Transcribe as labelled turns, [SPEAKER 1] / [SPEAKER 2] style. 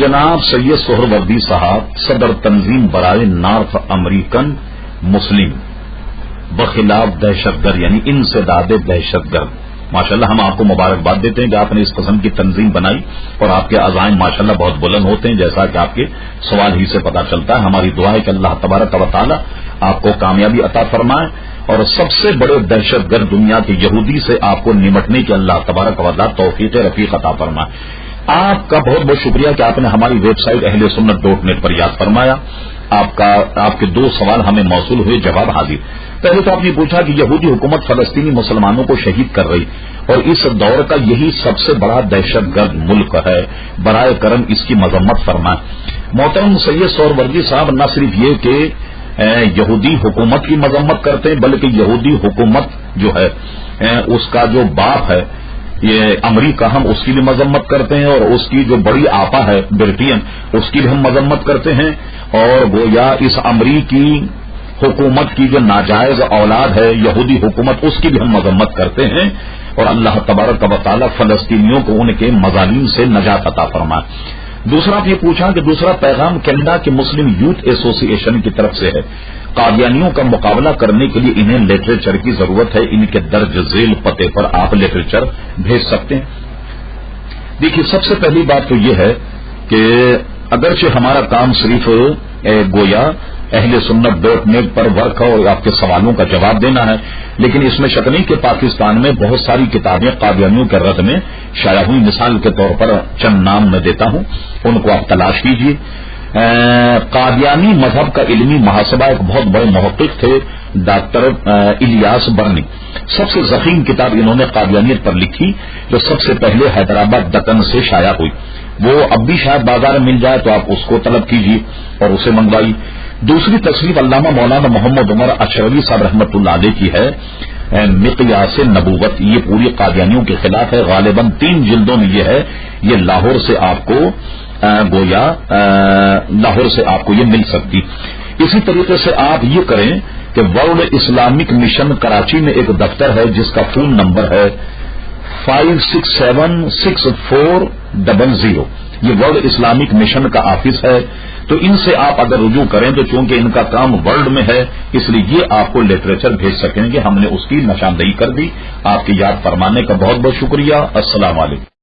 [SPEAKER 1] جناب سید سہروردی صاحب صدر تنظیم برائے نارتھ امریکن مسلم بخلاف دہشت گرد یعنی انسداد دہشت گرد، ماشاءاللہ ہم آپ کو مبارکباد دیتے ہیں کہ آپ نے اس قسم کی تنظیم بنائی اور آپ کے عزائم ماشاءاللہ بہت بلند ہوتے ہیں، جیسا کہ آپ کے سوال ہی سے پتہ چلتا ہے۔ ہماری دعا ہے کہ اللہ تبارک و تعالی آپ کو کامیابی عطا فرمائے اور سب سے بڑے دہشت گرد دنیا کے یہودی سے آپ کو نمٹنے کی اللہ تبارک و تعالی توفیق رفیق عطا فرمائے۔ آپ کا بہت بہت شکریہ کہ آپ نے ہماری ویب سائٹ اہلسنت.net پر یاد فرمایا۔ آپ کے دو سوال ہمیں موصول ہوئے، جواب حاضر۔ پہلے تو آپ نے پوچھا کہ یہودی حکومت فلسطینی مسلمانوں کو شہید کر رہی اور اس دور کا یہی سب سے بڑا دہشت گرد ملک ہے، برائے کرم اس کی مذمت فرمائیں۔ محترم سید سہروردی صاحب نہ صرف یہ کہ یہودی حکومت کی مذمت کرتے ہیں بلکہ یہودی حکومت جو ہے اس کا جو باپ ہے یہ امریکہ، ہم اس کی بھی مذمت کرتے ہیں اور اس کی جو بڑی آپا ہے برٹین اس کی بھی ہم مذمت کرتے ہیں، اور گویا اس امریکی حکومت کی جو ناجائز اولاد ہے یہودی حکومت اس کی بھی ہم مذمت کرتے ہیں، اور اللہ تبارک و تعالی فلسطینیوں کو ان کے مظالم سے نجات عطا فرمائے۔ دوسرا آپ یہ پوچھا کہ دوسرا پیغام کینیڈا کے مسلم یوتھ ایسوسی ایشن کی طرف سے ہے، قادیانیوں کا مقابلہ کرنے کے لیے انہیں لٹریچر کی ضرورت ہے، ان کے درج ذیل پتے پر آپ لٹریچر بھیج سکتے ہیں۔ دیکھیے سب سے پہلی بات تو یہ ہے کہ اگرچہ ہمارا کام صرف گویا اہلسنت.net پر ورک ہے اور آپ کے سوالوں کا جواب دینا ہے، لیکن اس میں شک نہیں کہ پاکستان میں بہت ساری کتابیں قادیانیوں کے رد میں شائع ہوئی۔ مثال کے طور پر چند نام میں دیتا ہوں، ان کو آپ تلاش کیجیے۔ قادیانی مذہب کا علمی محاسبہ ایک بہت بڑے محقق تھے ڈاکٹر الیاس برنی، سب سے ضخیم کتاب انہوں نے قادیانیت پر لکھی جو سب سے پہلے حیدرآباد دکن سے شائع ہوئی، وہ اب بھی شاید بازار میں مل جائے تو آپ اس کو طلب کیجیے اور اسے منگوائیے۔ دوسری تصنیف علامہ مولانا محمد عمر اشروی صاحب رحمۃ اللہ علیہ کی ہے مقیاس نبوت، یہ پوری قادیانیوں کے خلاف ہے، غالباً 3 جلدوں میں یہ ہے، یہ لاہور سے آپ کو یہ مل سکتی۔ اسی طریقے سے آپ یہ کریں کہ ورلڈ اسلامک مشن کراچی میں ایک دفتر ہے جس کا فون نمبر ہے 5676400، یہ ورلڈ اسلامک مشن کا آفس ہے، تو ان سے آپ اگر رجوع کریں تو چونکہ ان کا کام ورلڈ میں ہے اس لیے یہ آپ کو لٹریچر بھیج سکیں گے، ہم نے اس کی نشاندہی کر دی۔ آپ کی یاد فرمانے کا بہت بہت شکریہ۔ السلام علیکم۔